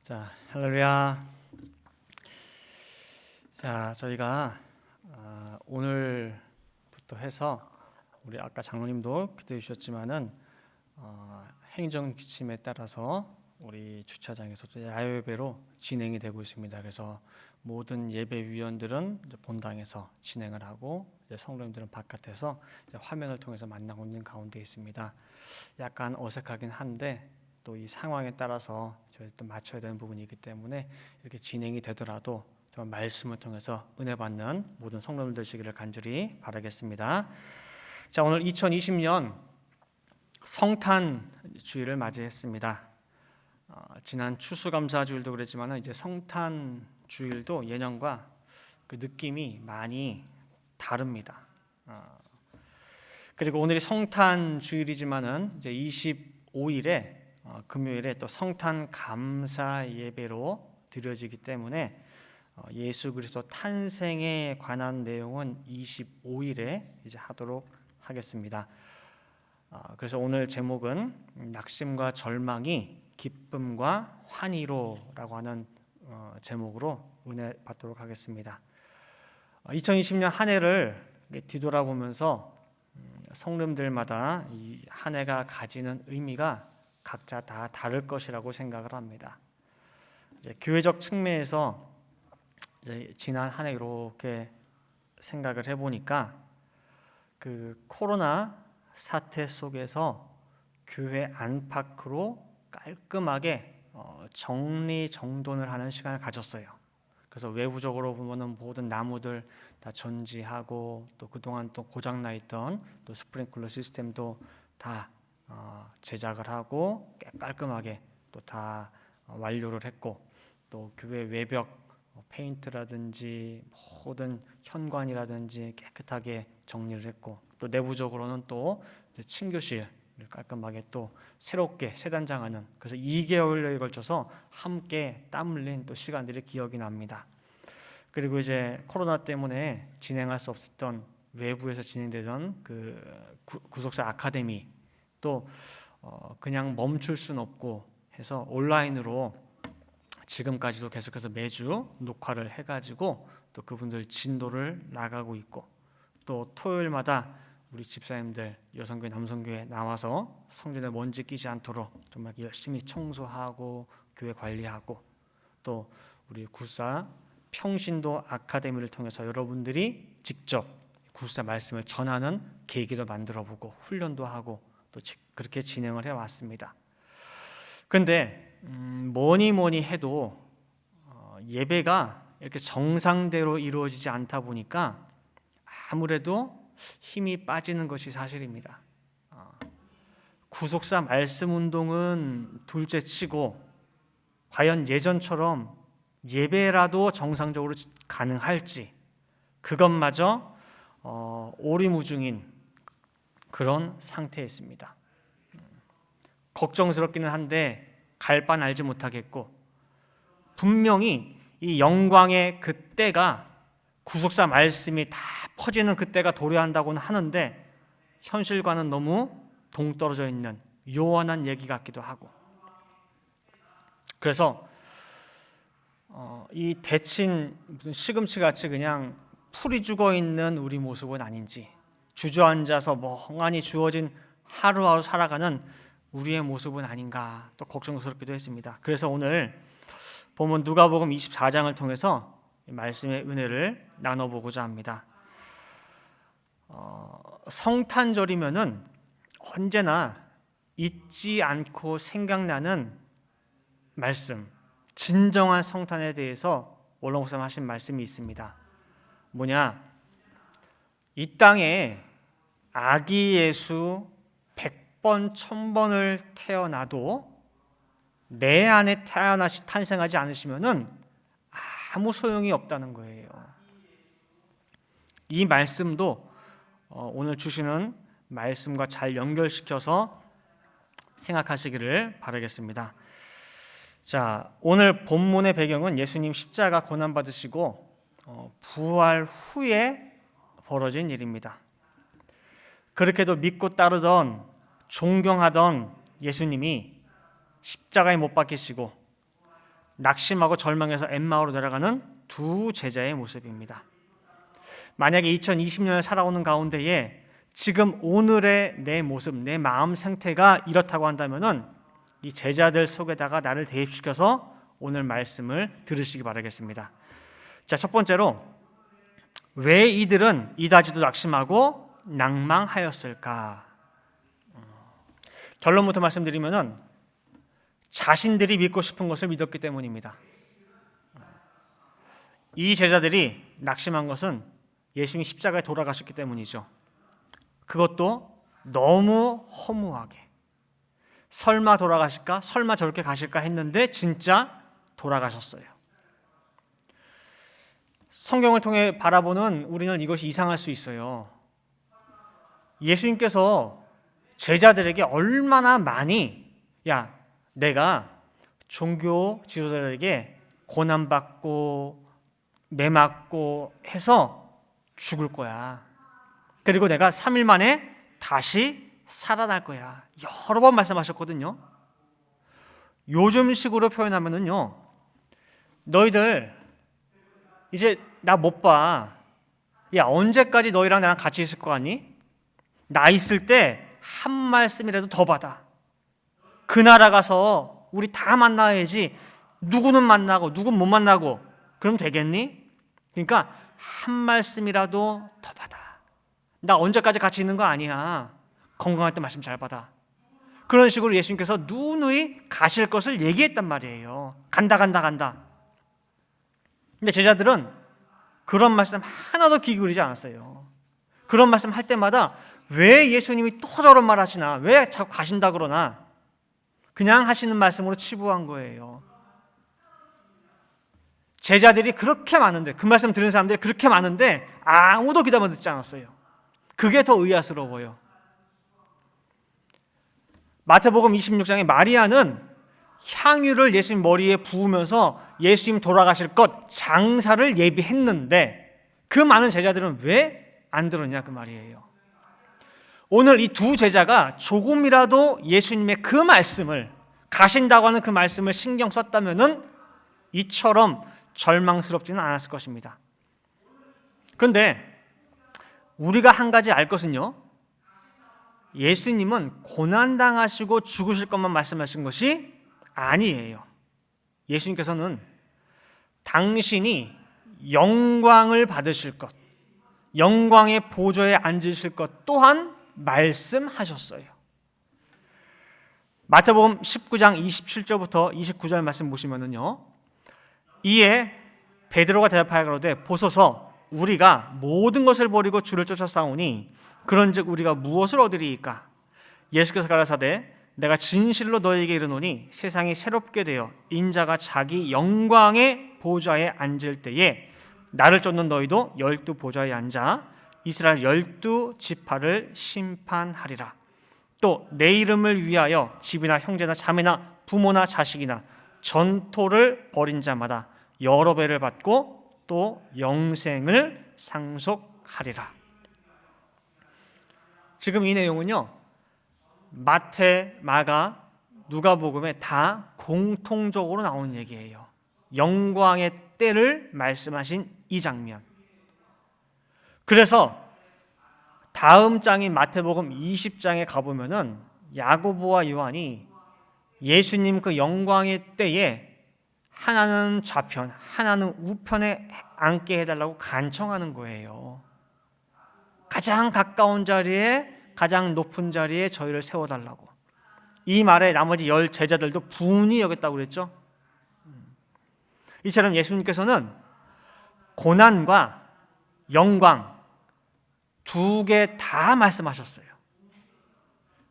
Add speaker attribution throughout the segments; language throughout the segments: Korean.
Speaker 1: 자, 할렐루야. 자, 저희가 오늘부터 해서 우리 아까 장로님도 기도해 주셨지만은 행정 지침에 따라서 우리 주차장에서도 야외배로 진행이 되고 있습니다. 그래서 모든 예배위원들은 본당에서 진행을 하고 성도님들은 바깥에서 화면을 통해서 만나고 있는 가운데 있습니다. 약간 어색하긴 한데 또 이 상황에 따라서 저희 또 맞춰야 되는 부분이 있기 때문에 이렇게 진행이 되더라도 정말 말씀을 통해서 은혜 받는 모든 성도들 되시기를 간절히 바라겠습니다. 자, 오늘 2020년 성탄 주일을 맞이했습니다. 지난 추수감사주일도 그랬지만 이제 성탄 주일도 예년과 그 느낌이 많이 다릅니다. 그리고 오늘이 성탄 주일이지만은 이제 25일에 금요일에 또 성탄 감사 예배로 드려지기 때문에 예수 그리스도 탄생에 관한 내용은 25일에 이제 하도록 하겠습니다. 그래서 오늘 제목은 낙심과 절망이 기쁨과 환희로라고 하는 제목으로 은혜 받도록 하겠습니다. 2020년 한 해를 뒤돌아보면서 성도님들마다 이 한 해가 가지는 의미가 각자 다 다를 것이라고 생각을 합니다. 이제 교회적 측면에서 이제 지난 한 해 이렇게 생각을 해보니까 그 코로나 사태 속에서 교회 안팎으로 깔끔하게 정리정돈을 하는 시간을 가졌어요. 그래서 외부적으로 보면은 모든 나무들 다 전지하고 또 그동안 또 고장나 있던 또 스프링클러 시스템도 다 제작을 하고 깔끔하게 또 다 완료를 했고, 또 교회 외벽 페인트라든지 모든 현관이라든지 깨끗하게 정리를 했고, 또 내부적으로는 또 친교실을 깔끔하게 또 새롭게 새 단장하는, 그래서 2개월에 걸쳐서 함께 땀 흘린 또 시간들이 기억이 납니다. 그리고 이제 코로나 때문에 진행할 수 없었던 외부에서 진행되던 그 구속사 아카데미 또 그냥 멈출 수는 없고 해서 온라인으로 지금까지도 계속해서 매주 녹화를 해가지고 또 그분들 진도를 나가고 있고, 또 토요일마다 우리 집사님들 여성교회 남성교회 나와서 성전에 먼지 끼지 않도록 정말 열심히 청소하고 교회 관리하고, 또 우리 구사 평신도 아카데미를 통해서 여러분들이 직접 구사 말씀을 전하는 계기도 만들어보고 훈련도 하고 또 그렇게 진행을 해왔습니다. 근데 뭐니 해도 예배가 이렇게 정상대로 이루어지지 않다 보니까 아무래도 힘이 빠지는 것이 사실입니다. 구속사 말씀 운동은 둘째치고 과연 예전처럼 예배라도 정상적으로 가능할지 그것마저 오리무중인 그런 상태에 있습니다. 걱정스럽기는 한데 갈 바는 알지 못하겠고, 분명히 이 영광의 그때가 구속사 말씀이 다 퍼지는 그때가 도래한다고는 하는데 현실과는 너무 동떨어져 있는 요원한 얘기 같기도 하고, 그래서 이 대친 무슨 시금치같이 그냥 풀이 죽어 있는 우리 모습은 아닌지, 주저앉아서 멍하니 주어진 하루하루 살아가는 우리의 모습은 아닌가 또 걱정스럽기도 했습니다. 그래서 오늘 보면 누가복음 24장을 통해서 말씀의 은혜를 나눠보고자 합니다. 성탄절이면은 언제나 잊지 않고 생각나는 말씀, 진정한 성탄에 대해서 원로 목사님 하신 말씀이 있습니다. 뭐냐? 이 땅에 아기 예수 100번 1000번을 태어나도 내 안에 탄생하지 않으시면은 아무 소용이 없다는 거예요. 이 말씀도 오늘 주시는 말씀과 잘 연결시켜서 생각하시기를 바라겠습니다. 자, 오늘 본문의 배경은 예수님 십자가 고난 받으시고 부활 후에 벌어진 일입니다. 그렇게도 믿고 따르던 존경하던 예수님이 십자가에 못 박히시고 낙심하고 절망해서 엠마오로 내려가는 두 제자의 모습입니다. 만약에 2020년을 살아오는 가운데에 지금 오늘의 내 모습, 내 마음 상태가 이렇다고 한다면은 이 제자들 속에다가 나를 대입시켜서 오늘 말씀을 들으시기 바라겠습니다. 자, 첫 번째로 왜 이들은 이다지도 낙심하고 낭망하였을까? 결론부터 말씀드리면은 자신들이 믿고 싶은 것을 믿었기 때문입니다. 이 제자들이 낙심한 것은 예수님이 십자가에 돌아가셨기 때문이죠. 그것도 너무 허무하게. 설마 돌아가실까? 설마 저렇게 가실까 했는데 진짜 돌아가셨어요. 성경을 통해 바라보는 우리는 이것이 이상할 수 있어요. 예수님께서 제자들에게 얼마나 많이 내가 종교 지도자들에게 고난받고 매맞고 해서 죽을 거야. 그리고 내가 3일 만에 다시 살아날 거야. 여러 번 말씀하셨거든요. 요즘식으로 표현하면은요, 너희들 이제 나 못 봐. 언제까지 너희랑 나랑 같이 있을 거 같니? 나 있을 때 한 말씀이라도 더 받아. 그 나라 가서 우리 다 만나야지. 누구는 만나고 누구는 못 만나고 그럼 되겠니? 그러니까 한 말씀이라도 더 받아. 나 언제까지 같이 있는 거 아니야. 건강할 때 말씀 잘 받아. 그런 식으로 예수님께서 누누이 가실 것을 얘기했단 말이에요. 간다. 근데 제자들은 그런 말씀 하나도 귀 기울이지 않았어요. 그런 말씀 할 때마다 왜 예수님이 또 저런 말 하시나? 왜 자꾸 가신다 그러나? 그냥 하시는 말씀으로 치부한 거예요. 제자들이 그렇게 많은데, 그 말씀 들은 사람들이 그렇게 많은데 아무도 귀담아 듣지 않았어요. 그게 더 의아스러워요. 마태복음 26장에 마리아는 향유를 예수님 머리에 부으면서 예수님 돌아가실 것 장사를 예비했는데 그 많은 제자들은 왜 안 들었냐 그 말이에요. 오늘 이 두 제자가 조금이라도 예수님의 그 말씀을, 가신다고 하는 그 말씀을 신경 썼다면은 이처럼 절망스럽지는 않았을 것입니다. 그런데 우리가 한 가지 알 것은요, 예수님은 고난당하시고 죽으실 것만 말씀하신 것이 아니에요. 예수님께서는 당신이 영광을 받으실 것, 영광의 보좌에 앉으실 것 또한 말씀하셨어요. 마태복음 19장 27절부터 29절 말씀 보시면은요, 이에 베드로가 대답하여 가로되 보소서 우리가 모든 것을 버리고 주를 쫓아싸우니 그런즉 우리가 무엇을 얻으리이까? 예수께서 가라사대 내가 진실로 너희에게 이르노니 세상이 새롭게 되어 인자가 자기 영광의 보좌에 앉을 때에 나를 쫓는 너희도 12 보좌에 앉아 이스라엘 12지파를 심판하리라. 또 내 이름을 위하여 집이나 형제나 자매나 부모나 자식이나 전토를 벌인 자마다 여러 배를 받고 또 영생을 상속하리라. 지금 이 내용은요, 마태, 마가, 누가복음에 다 공통적으로 나오는 얘기예요. 영광의 때를 말씀하신 이 장면. 그래서 다음 장인 마태복음 20장에 가보면은 야고보와 요한이 예수님 그 영광의 때에 하나는 좌편, 하나는 우편에 앉게 해달라고 간청하는 거예요. 가장 가까운 자리에, 가장 높은 자리에 저희를 세워달라고. 이 말에 나머지 10 제자들도 분이 여겼다고 그랬죠. 이처럼 예수님께서는 고난과 영광 두 개 다 말씀하셨어요.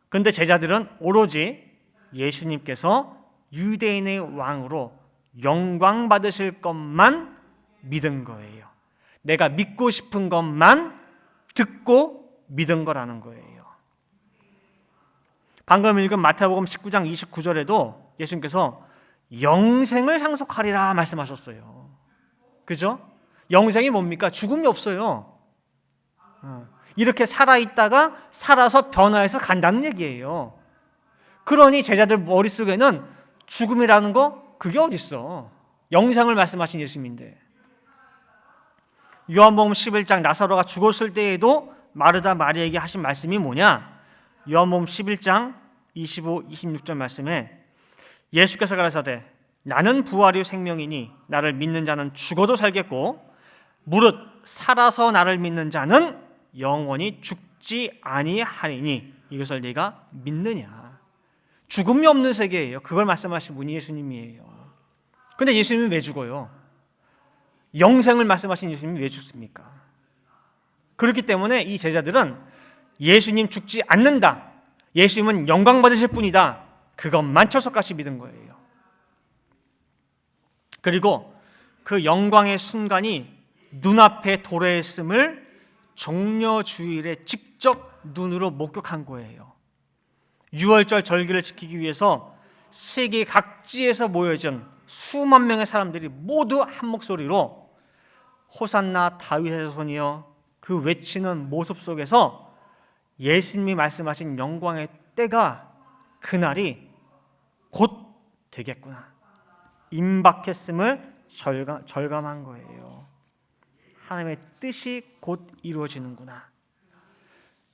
Speaker 1: 그런데 제자들은 오로지 예수님께서 유대인의 왕으로 영광 받으실 것만 믿은 거예요. 내가 믿고 싶은 것만 듣고 믿은 거라는 거예요. 방금 읽은 마태복음 19장 29절에도 예수님께서 영생을 상속하리라 말씀하셨어요. 그죠? 영생이 뭡니까? 죽음이 없어요. 이렇게 살아있다가 살아서 변화해서 간다는 얘기예요. 그러니 제자들 머릿속에는 죽음이라는 거 그게 어딨어? 영생을 말씀하신 예수님인데, 요한복음 11장 나사로가 죽었을 때에도 마르다 마리아에게 하신 말씀이 뭐냐? 요한복음 11장 25, 26절 말씀에 예수께서 가라사대 나는 부활이요 생명이니 나를 믿는 자는 죽어도 살겠고 무릇 살아서 나를 믿는 자는 영원히 죽지 아니하리니 이것을 네가 믿느냐? 죽음이 없는 세계예요. 그걸 말씀하신 분이 예수님이에요. 근데 예수님은 왜 죽어요? 영생을 말씀하신 예수님이 왜 죽습니까? 그렇기 때문에 이 제자들은 예수님 죽지 않는다, 예수님은 영광 받으실 분이다, 그것만 철석같이 믿은 거예요. 그리고 그 영광의 순간이 눈앞에 도래했음을 종려주일에 직접 눈으로 목격한 거예요. 유월절 절기를 지키기 위해서 세계 각지에서 모여진 수만 명의 사람들이 모두 한 목소리로 호산나 다윗의 자손이여 그 외치는 모습 속에서 예수님이 말씀하신 영광의 때가, 그날이 곧 되겠구나, 임박했음을 절감한 거예요. 하나님의 뜻이 곧 이루어지는구나.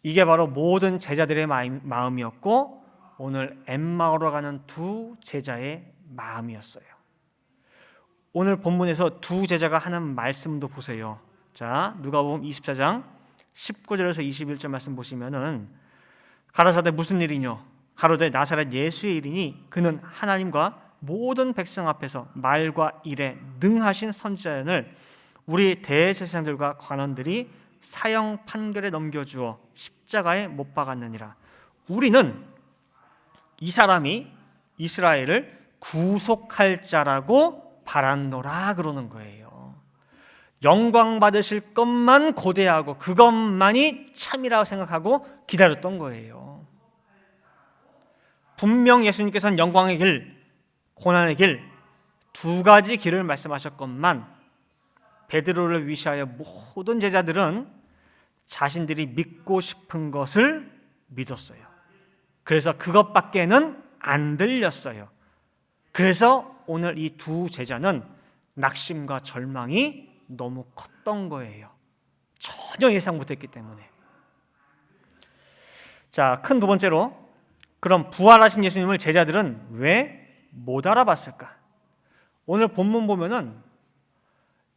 Speaker 1: 이게 바로 모든 제자들의 마음이었고 오늘 엠마오로 가는 두 제자의 마음이었어요. 오늘 본문에서 두 제자가 하는 말씀도 보세요. 자, 누가복음 24장 19절에서 21절 말씀 보시면은 가라사대 무슨 일이뇨? 가로되 나사렛 예수의 일이니 그는 하나님과 모든 백성 앞에서 말과 일에 능하신 선지자연을 우리 대제사장들과 관원들이 사형 판결에 넘겨주어 십자가에 못 박았느니라. 우리는 이 사람이 이스라엘을 구속할 자라고 바란노라 그러는 거예요. 영광 받으실 것만 고대하고 그것만이 참이라고 생각하고 기다렸던 거예요. 분명 예수님께서는 영광의 길, 고난의 길, 두 가지 길을 말씀하셨건만 베드로를 위시하여 모든 제자들은 자신들이 믿고 싶은 것을 믿었어요. 그래서 그것밖에는 안 들렸어요. 그래서 오늘 이 두 제자는 낙심과 절망이 너무 컸던 거예요. 전혀 예상 못했기 때문에. 자, 큰 두 번째로, 그럼 부활하신 예수님을 제자들은 왜 못 알아봤을까? 오늘 본문 보면은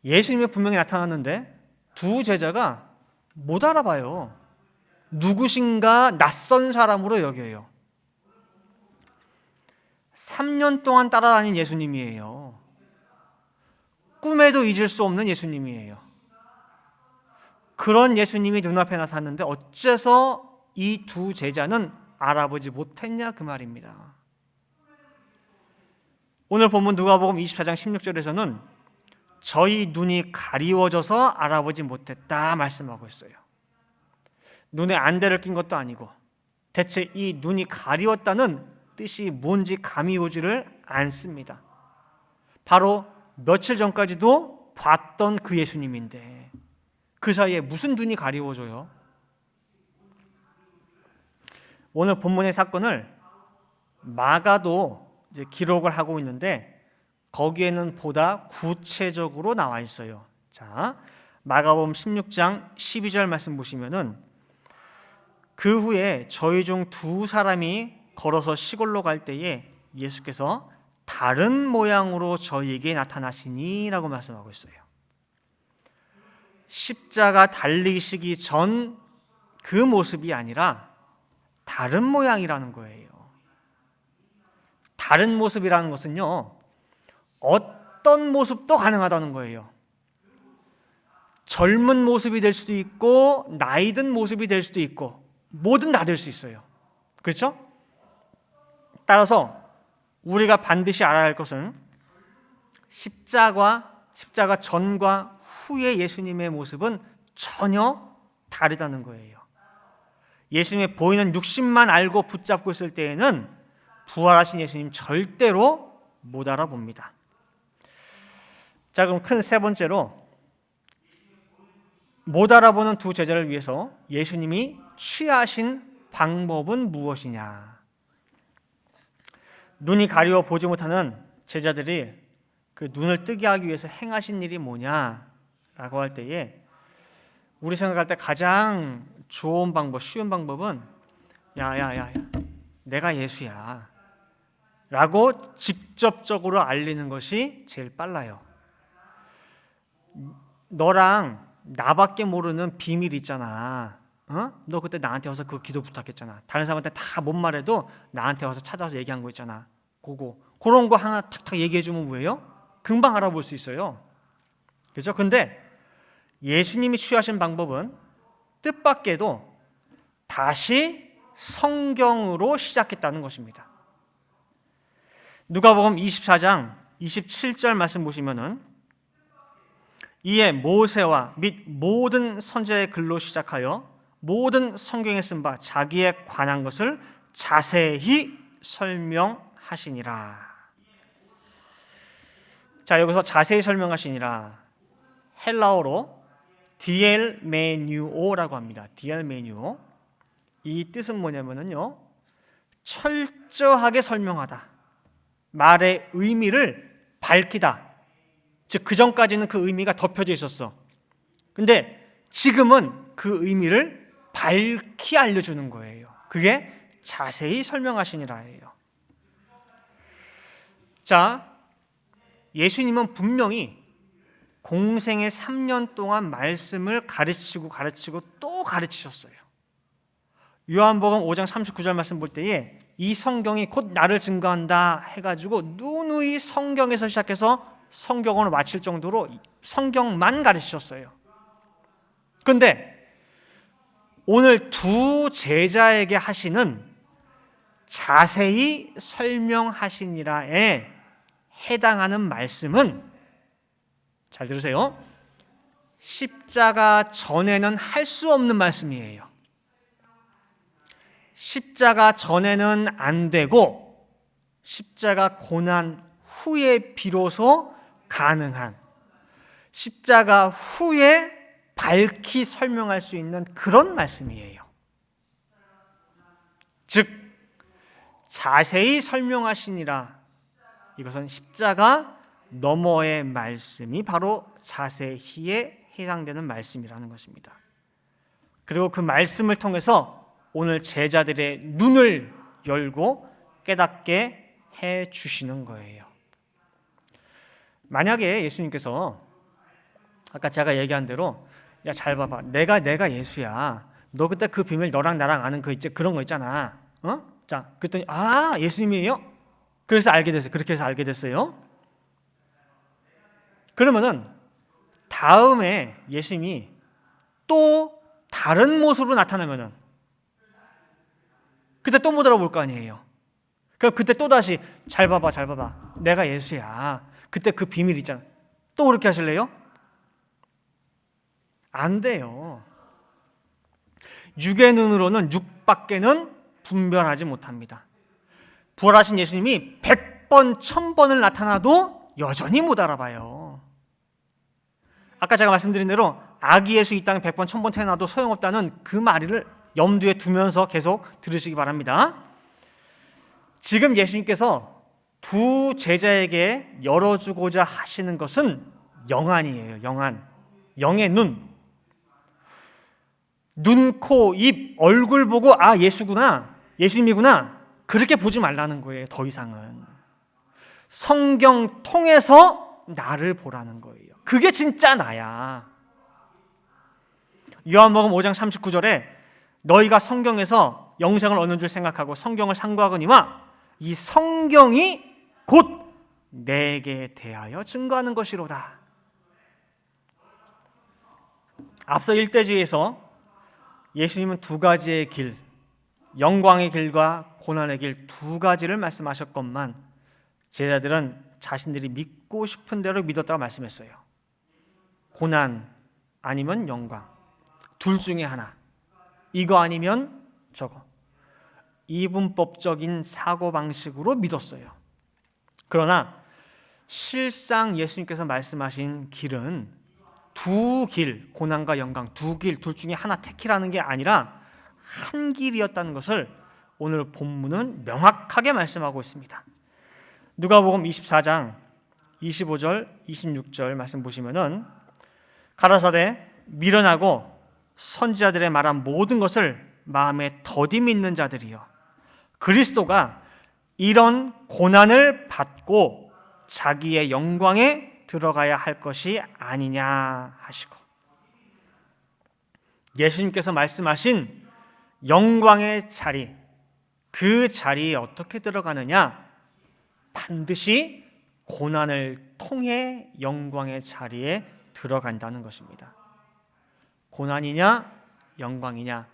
Speaker 1: 예수님이 분명히 나타났는데 두 제자가 못 알아봐요. 누구신가 낯선 사람으로 여겨요. 3년 동안 따라다닌 예수님이에요. 꿈에도 잊을 수 없는 예수님이에요. 그런 예수님이 눈앞에 나타났는데 어째서 이 두 제자는 알아보지 못했냐 그 말입니다. 오늘 본문 누가복음 24장 16절에서는 저희 눈이 가리워져서 알아보지 못했다 말씀하고 있어요. 눈에 안대를 낀 것도 아니고 대체 이 눈이 가리웠다는 뜻이 뭔지 감이 오지를 않습니다. 바로 며칠 전까지도 봤던 그 예수님인데 그 사이에 무슨 눈이 가리워져요? 오늘 본문의 사건을 마가도 이제 기록을 하고 있는데 거기에는 보다 구체적으로 나와 있어요. 자, 마가복음 16장 12절 말씀 보시면은 그 후에 저희 중 두 사람이 걸어서 시골로 갈 때에 예수께서 다른 모양으로 저희에게 나타나시니 라고 말씀하고 있어요. 십자가 달리시기 전 그 모습이 아니라 다른 모양이라는 거예요. 다른 모습이라는 것은요, 어떤 모습도 가능하다는 거예요. 젊은 모습이 될 수도 있고 나이 든 모습이 될 수도 있고 뭐든 다 될 수 있어요. 그렇죠? 따라서 우리가 반드시 알아야 할 것은 십자가 전과 후의 예수님의 모습은 전혀 다르다는 거예요. 예수님의 보이는 육신만 알고 붙잡고 있을 때에는 부활하신 예수님 절대로 못 알아봅니다. 자, 그럼 큰 세 번째로 못 알아보는 두 제자를 위해서 예수님이 취하신 방법은 무엇이냐? 눈이 가리워 보지 못하는 제자들이 그 눈을 뜨게 하기 위해서 행하신 일이 뭐냐라고 할 때에 우리 생각할 때 가장 좋은 방법, 쉬운 방법은 야야야 내가 예수야 라고 직접적으로 알리는 것이 제일 빨라요. 너랑 나밖에 모르는 비밀 있잖아. 너 그때 나한테 와서 그 기도 부탁했잖아. 다른 사람한테 다 못 말해도 나한테 와서 찾아와서 얘기한 거 있잖아. 그런 거 하나 탁탁 얘기해 주면 뭐예요? 금방 알아볼 수 있어요. 그렇죠? 근데 예수님이 취하신 방법은 뜻밖에도 다시 성경으로 시작했다는 것입니다. 누가복음 24장 27절 말씀 보시면은 이에 모세와 및 모든 선지자의 글로 시작하여 모든 성경에 쓴 바 자기에 관한 것을 자세히 설명하시니라. 자, 여기서 자세히 설명하시니라 헬라어로 디엘메뉴오라고 합니다. 디엘메뉴오. 이 뜻은 뭐냐면요, 철저하게 설명하다, 말의 의미를 밝히다. 즉 그 전까지는 그 의미가 덮여져 있었어. 근데 지금은 그 의미를 밝히 알려주는 거예요. 그게 자세히 설명하시니라예요. 자, 예수님은 분명히 공생의 3년 동안 말씀을 가르치고 또 가르치셨어요. 요한복음 5장 39절 말씀 볼 때에 이 성경이 곧 나를 증거한다 해가지고 누누이 성경에서 시작해서 성경으로 마칠 정도로 성경만 가르치셨어요. 그런데 오늘 두 제자에게 하시는 자세히 설명하시니라에 해당하는 말씀은, 잘 들으세요, 십자가 전에는 할 수 없는 말씀이에요. 십자가 전에는 안 되고 십자가 고난 후에 비로소 가능한, 십자가 후에 밝히 설명할 수 있는 그런 말씀이에요. 즉 자세히 설명하시니라, 이것은 십자가 너머의 말씀이 바로 자세히에 해당되는 말씀이라는 것입니다. 그리고 그 말씀을 통해서 오늘 제자들의 눈을 열고 깨닫게 해 주시는 거예요. 만약에 예수님께서 아까 제가 얘기한 대로 야, 잘 봐봐, 내가 예수야, 너 그때 그 비밀 너랑 나랑 아는 그 그런 거 있잖아. 자, 그랬더니 예수님이에요? 그래서 알게 됐어요. 그렇게 해서 알게 됐어요. 그러면은 다음에 예수님이 또 다른 모습으로 나타나면은 그때 또 못 알아볼 거 아니에요. 그럼 그때 또 다시 잘 봐봐 내가 예수야, 그때 그 비밀 있잖아, 또 그렇게 하실래요? 안 돼요. 육의 눈으로는 육밖에는 분별하지 못합니다. 부활하신 예수님이 100번 1000번을 나타나도 여전히 못 알아봐요. 아까 제가 말씀드린 대로 아기 예수 이 땅에 100번 1000번 태어나도 소용없다는 그 말을 염두에 두면서 계속 들으시기 바랍니다. 지금 예수님께서 두 제자에게 열어주고자 하시는 것은 영안이에요. 영의 눈, 코, 입, 얼굴 보고 예수구나, 예수님이구나, 그렇게 보지 말라는 거예요. 더 이상은 성경 통해서 나를 보라는 거예요. 그게 진짜 나야. 요한복음 5장 39절에 너희가 성경에서 영생을 얻는 줄 생각하고 성경을 상고하거니와 이 성경이 곧 내게 대하여 증거하는 것이로다. 앞서 일대주의에서 예수님은 두 가지의 길, 영광의 길과 고난의 길 두 가지를 말씀하셨건만 제자들은 자신들이 믿고 싶은 대로 믿었다고 말씀했어요. 고난 아니면 영광, 둘 중에 하나, 이거 아니면 저거, 이분법적인 사고방식으로 믿었어요. 그러나 실상 예수님께서 말씀하신 길은 두 길, 고난과 영광 두 길, 둘 중에 하나 택이라는 게 아니라 한 길이었다는 것을 오늘 본문은 명확하게 말씀하고 있습니다. 누가복음 24장 25절, 26절 말씀 보시면은 가라사대 미련하고 선지자들의 말한 모든 것을 마음에 더디 믿는 자들이요 그리스도가 이런 고난을 받고 자기의 영광에 들어가야 할 것이 아니냐 하시고 예수님께서 말씀하신 영광의 자리 그 자리에 어떻게 들어가느냐 반드시 고난을 통해 영광의 자리에 들어간다는 것입니다. 고난이냐 영광이냐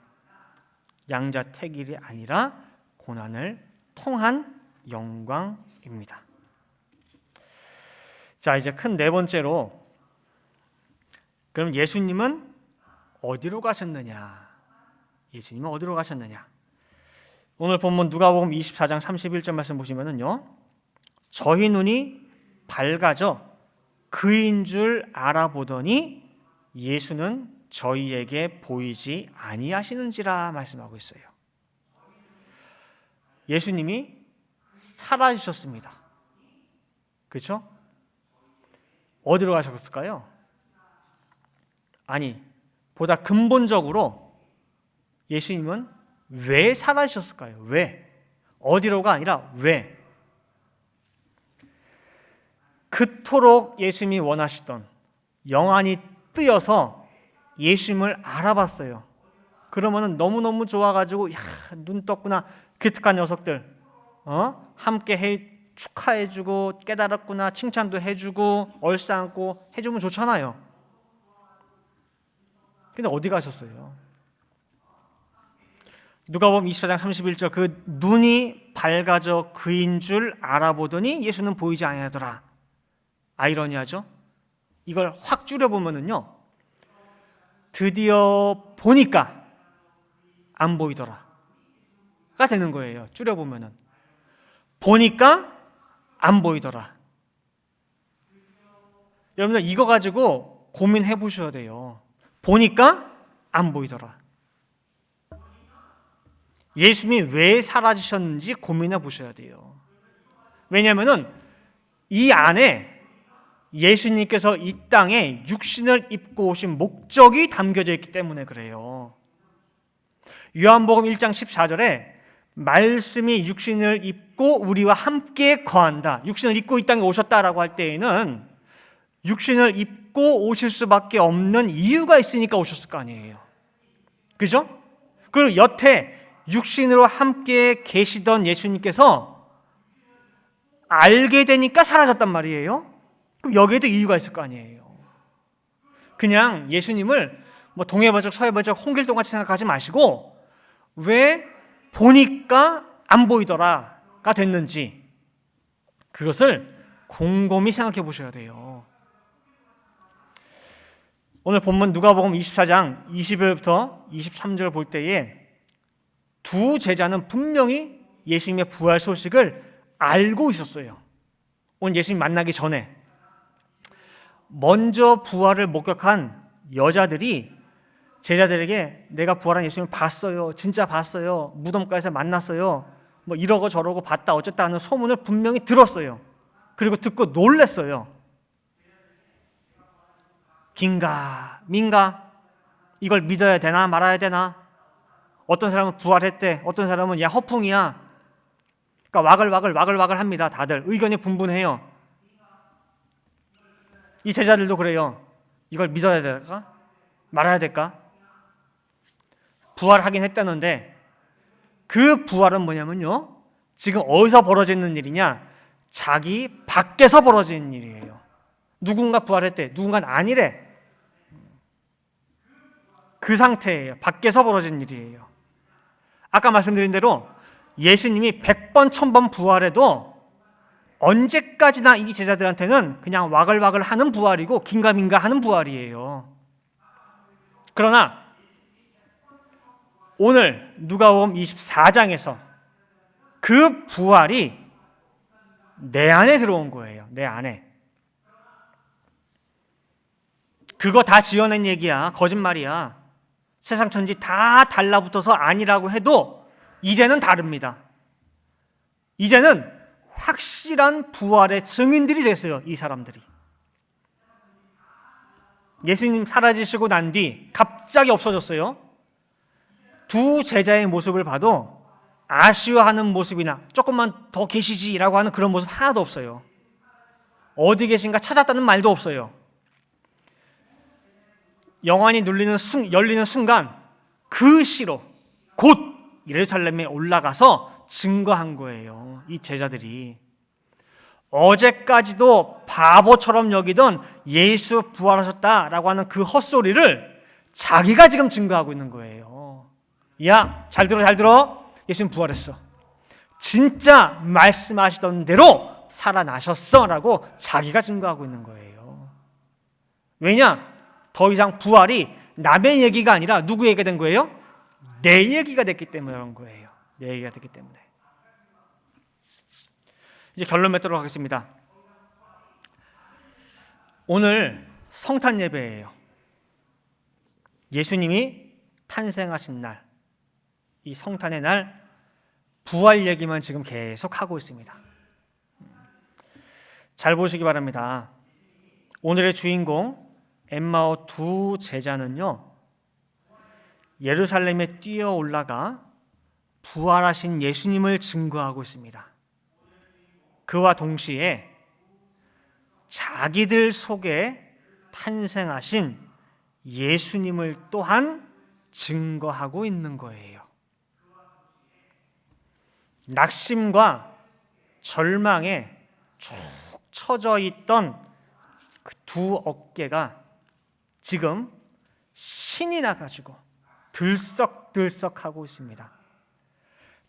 Speaker 1: 양자택일이 아니라 고난을 통한 영광입니다. 자, 이제 큰 네 번째로 그럼 예수님은 어디로 가셨느냐? 예수님은 어디로 가셨느냐? 오늘 본문 누가복음 24장 31절 말씀 보시면은요. 저희 눈이 밝아져 그인 줄 알아보더니 예수는 저희에게 보이지 아니하시는지라 말씀하고 있어요. 예수님이 사라지셨습니다. 그렇죠? 어디로 가셨을까요? 아니, 보다 근본적으로 예수님은 왜 사라지셨을까요? 왜? 어디로가 아니라 왜? 그토록 예수님이 원하시던 영안이 뜨여서 예수님을 알아봤어요. 그러면은 너무너무 좋아가지고 야, 눈 떴구나. 기특한 녀석들. 함께 축하해주고 깨달았구나. 칭찬도 해주고 얼싸안고 해주면 좋잖아요. 근데 어디 가셨어요? 누가복음 24장 31절 그 눈이 밝아져 그인 줄 알아보더니 예수는 보이지 아니하더라. 아이러니하죠? 이걸 확 줄여보면은요. 드디어 보니까 안 보이더라. 가 되는 거예요. 줄여보면은. 보니까 안 보이더라. 여러분들 이거 가지고 고민해 보셔야 돼요. 보니까 안 보이더라. 예수님이 왜 사라지셨는지 고민해 보셔야 돼요. 왜냐하면은 이 안에 예수님께서 이 땅에 육신을 입고 오신 목적이 담겨져 있기 때문에 그래요. 요한복음 1장 14절에 말씀이 육신을 입고 우리와 함께 거한다. 육신을 입고 이 땅에 오셨다라고 할 때에는 육신을 입고 오실 수밖에 없는 이유가 있으니까 오셨을 거 아니에요. 그죠? 그리고 여태 육신으로 함께 계시던 예수님께서 알게 되니까 사라졌단 말이에요. 그럼 여기에도 이유가 있을 거 아니에요. 그냥 예수님을 뭐 동해번쩍 서해번쩍 홍길동같이 생각하지 마시고 왜 보니까 안 보이더라가 됐는지 그것을 곰곰이 생각해 보셔야 돼요. 오늘 본문 누가복음 24장 20절부터 23절 볼 때에 두 제자는 분명히 예수님의 부활 소식을 알고 있었어요. 오늘 예수님 만나기 전에 먼저 부활을 목격한 여자들이 제자들에게 내가 부활한 예수님을 봤어요. 진짜 봤어요. 무덤가에서 만났어요. 뭐 이러고 저러고 봤다 어쨌다 하는 소문을 분명히 들었어요. 그리고 듣고 놀랐어요. 긴가 민가 이걸 믿어야 되나 말아야 되나? 어떤 사람은 부활했대. 어떤 사람은 야 허풍이야. 그러니까 와글와글 합니다. 다들 의견이 분분해요. 이 제자들도 그래요. 이걸 믿어야 될까? 말아야 될까? 부활하긴 했다는데 그 부활은 뭐냐면요. 지금 어디서 벌어지는 일이냐? 자기 밖에서 벌어지는 일이에요. 누군가 부활했대. 누군가는 아니래. 그 상태예요. 밖에서 벌어진 일이에요. 아까 말씀드린 대로 예수님이 100번 1000번 부활해도 언제까지나 이 제자들한테는 그냥 와글와글 하는 부활이고 긴가민가 하는 부활이에요. 그러나 오늘 누가복음 24장에서 그 부활이 내 안에 들어온 거예요. 내 안에. 그거 다 지어낸 얘기야. 거짓말이야. 세상 천지 다 달라붙어서 아니라고 해도 이제는 다릅니다. 이제는
Speaker 2: 확실한 부활의 증인들이 됐어요. 이 사람들이. 예수님 사라지시고 난 뒤 갑자기 없어졌어요. 두 제자의 모습을 봐도 아쉬워하는 모습이나 조금만 더 계시지라고 하는 그런 모습 하나도 없어요. 어디 계신가 찾았다는 말도 없어요. 영안이 열리는 순간 그 시로 곧 예루살렘에 올라가서 증거한 거예요. 이 제자들이. 어제까지도 바보처럼 여기던 예수 부활하셨다라고 하는 그 헛소리를 자기가 지금 증거하고 있는 거예요. 야, 잘 들어. 예수님 부활했어. 진짜 말씀하시던 대로 살아나셨어 라고 자기가 증거하고 있는 거예요. 왜냐? 더 이상 부활이 남의 얘기가 아니라 누구 얘기가 된 거예요? 내 얘기가 됐기 때문에 그런 거예요. 내 얘기가 됐기 때문에. 이제 결론 맺도록 하겠습니다. 오늘 성탄 예배예요. 예수님이 탄생하신 날, 이 성탄의 날 부활 얘기만 지금 계속 하고 있습니다. 잘 보시기 바랍니다. 오늘의 주인공 엠마오 두 제자는요, 예루살렘에 뛰어 올라가 부활하신 예수님을 증거하고 있습니다. 그와 동시에 자기들 속에 탄생하신 예수님을 또한 증거하고 있는 거예요. 낙심과 절망에 쭉 처져 있던 그 두 어깨가 지금 신이 나가지고 들썩들썩하고 있습니다.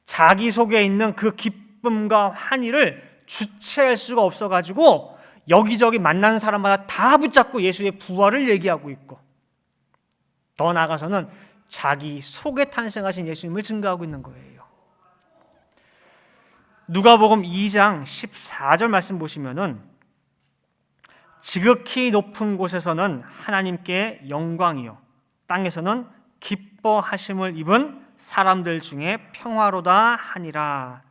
Speaker 2: 자기 속에 있는 그 기쁨과 환희를 주체할 수가 없어가지고 여기저기 만나는 사람마다 다 붙잡고 예수의 부활을 얘기하고 있고, 더 나아가서는 자기 속에 탄생하신 예수님을 증거하고 있는 거예요. 누가복음 2장 14절 말씀 보시면은 지극히 높은 곳에서는 하나님께 영광이요 땅에서는 기뻐하심을 입은 사람들 중에 평화로다 하니라.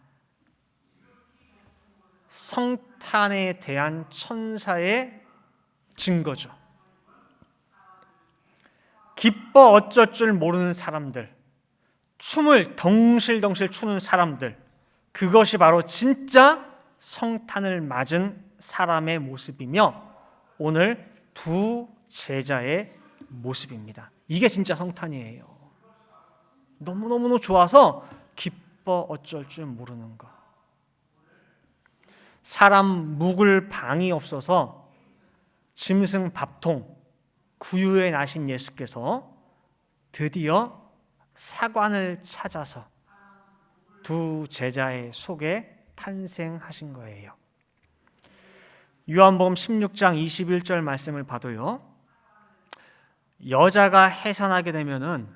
Speaker 2: 성탄에 대한 천사의 증거죠. 기뻐 어쩔 줄 모르는 사람들, 춤을 덩실덩실 추는 사람들, 그것이 바로 진짜 성탄을 맞은 사람의 모습이며 오늘 두 제자의 모습입니다. 이게 진짜 성탄이에요. 너무너무 좋아서 기뻐 어쩔 줄 모르는 것. 사람 묵을 방이 없어서 짐승 밥통 구유에 나신 예수께서 드디어 사관을 찾아서 두 제자의 속에 탄생하신 거예요. 요한복음 16장 21절 말씀을 봐도요, 여자가 해산하게 되면은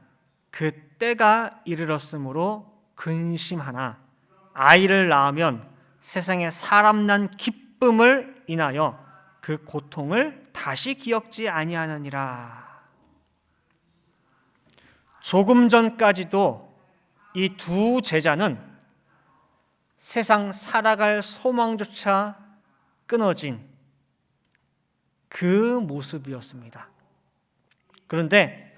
Speaker 2: 그 때가 이르렀으므로 근심하나 아이를 낳으면 세상에 사람 난 기쁨을 인하여 그 고통을 다시 기억지 아니하느니라. 조금 전까지도 이 두 제자는 세상 살아갈 소망조차 끊어진 그 모습이었습니다. 그런데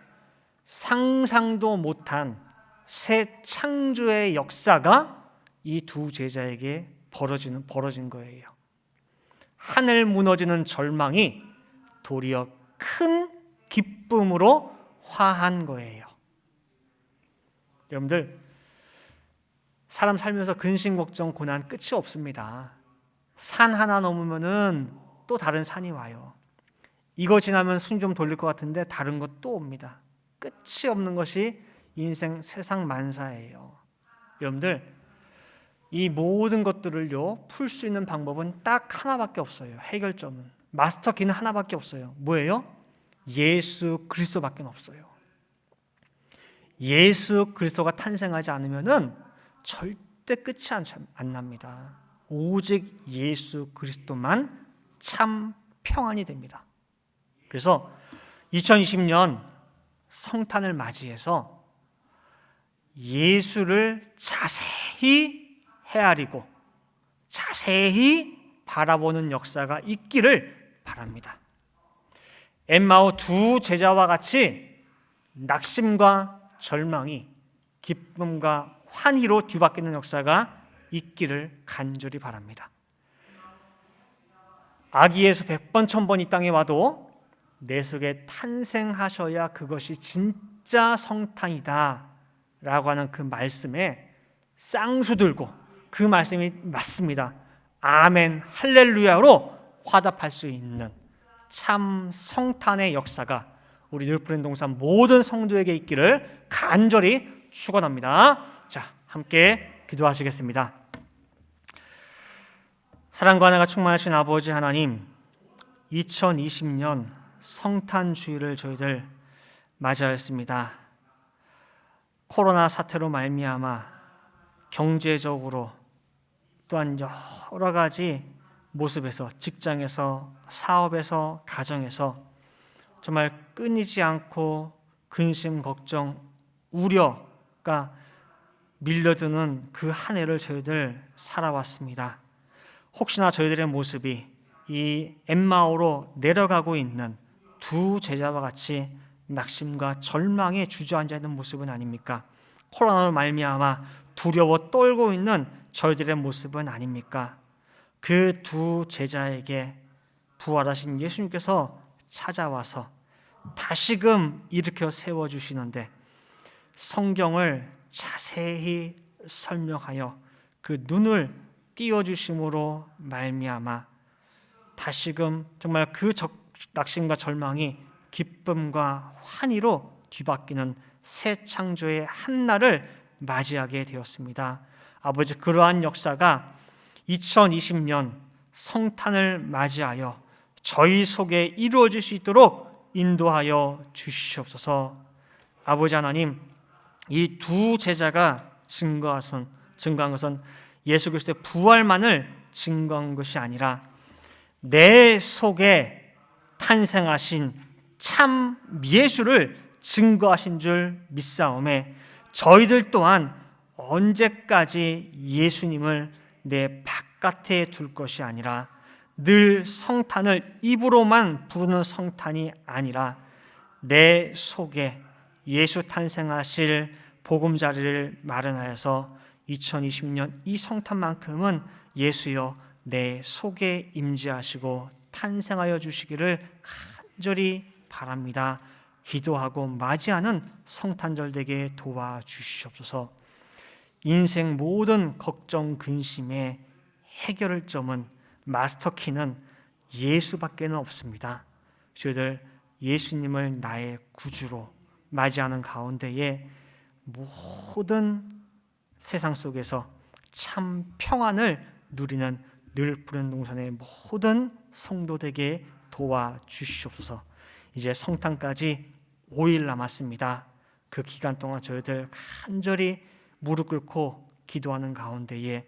Speaker 2: 상상도 못한 새 창조의 역사가 이 두 제자에게 벌어진 거예요. 하늘 무너지는 절망이 도리어 큰 기쁨으로 화한 거예요. 여러분들, 사람 살면서 근심, 걱정, 고난 끝이 없습니다. 산 하나 넘으면은 또 다른 산이 와요. 이거 지나면 숨 좀 돌릴 것 같은데 다른 것 또 옵니다. 끝이 없는 것이 인생 세상 만사예요. 여러분들, 이 모든 것들을요 풀 수 있는 방법은 딱 하나밖에 없어요. 해결점은 마스터키는 하나밖에 없어요. 뭐예요? 예수 그리스도밖에 없어요. 예수 그리스도가 탄생하지 않으면은 절대 끝이 안 납니다. 오직 예수 그리스도만 참 평안이 됩니다. 그래서 2020년 성탄을 맞이해서 예수를 자세히 헤아리고 자세히 바라보는 역사가 있기를 바랍니다. 엠마오 두 제자와 같이 낙심과 절망이 기쁨과 환희로 뒤바뀌는 역사가 있기를 간절히 바랍니다. 아기 예수 100번 1000번 이 땅에 와도 내 속에 탄생하셔야 그것이 진짜 성탄이다 라고 하는 그 말씀에 쌍수 들고 그 말씀이 맞습니다, 아멘 할렐루야로 화답할 수 있는 참 성탄의 역사가 우리 늘푸른 동산 모든 성도에게 있기를 간절히 축원합니다. 자, 함께 기도하시겠습니다. 사랑과 하나가 충만하신 아버지 하나님, 2020년 성탄 주일을 저희들 맞이하였습니다. 코로나 사태로 말미암아 경제적으로 또한 여러 가지 모습에서, 직장에서, 사업에서, 가정에서 정말 끊이지 않고 근심, 걱정, 우려가 밀려드는 그 한 해를 저희들 살아왔습니다. 혹시나 저희들의 모습이 이 엠마오로 내려가고 있는 두 제자와 같이 낙심과 절망에 주저앉아 있는 모습은 아닙니까? 코로나로 말미암아 두려워 떨고 있는 저희들의 모습은 아닙니까? 그 두 제자에게 부활하신 예수님께서 찾아와서 다시금 일으켜 세워주시는데 성경을 자세히 설명하여 그 눈을 띄워주심으로 말미암아 다시금 정말 그 낙심과 절망이 기쁨과 환희로 뒤바뀌는 새 창조의 한날을 맞이하게 되었습니다. 아버지, 그러한 역사가 2020년 성탄을 맞이하여 저희 속에 이루어질 수 있도록 인도하여 주시옵소서. 아버지 하나님, 이 두 제자가 증거한 것은 예수 그리스도의 부활만을 증거한 것이 아니라 내 속에 탄생하신 참 예수를 증거하신 줄 믿사오매 저희들 또한 언제까지 예수님을 내 바깥에 둘 것이 아니라 늘 성탄을 입으로만 부르는 성탄이 아니라 내 속에 예수 탄생하실 보금자리를 마련하여서 2020년 이 성탄만큼은 예수여 내 속에 임재하시고 탄생하여 주시기를 간절히 바랍니다. 기도하고 맞이하는 성탄절 되게 도와주시옵소서. 인생 모든 걱정, 근심의 해결점은, 마스터키는 예수밖에는 없습니다. 저희들 예수님을 나의 구주로 맞이하는 가운데에 모든 세상 속에서 참 평안을 누리는 늘푸른 동산의 모든 성도되게 도와주시옵소서. 이제 성탄까지 5일 남았습니다. 그 기간 동안 저희들 간절히 무릎 꿇고 기도하는 가운데에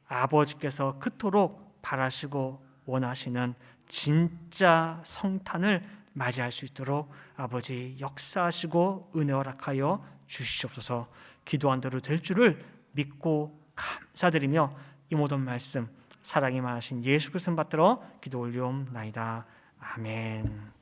Speaker 2: 아버지께서 그토록 바라시고 원하시는 진짜 성탄을 맞이할 수 있도록 아버지 역사하시고 은혜 허락하여 주시옵소서. 기도한 대로 될 줄을 믿고 감사드리며 이 모든 말씀 사랑이 많으신 예수 그리스도 받들어 기도 올리옵나이다. 아멘.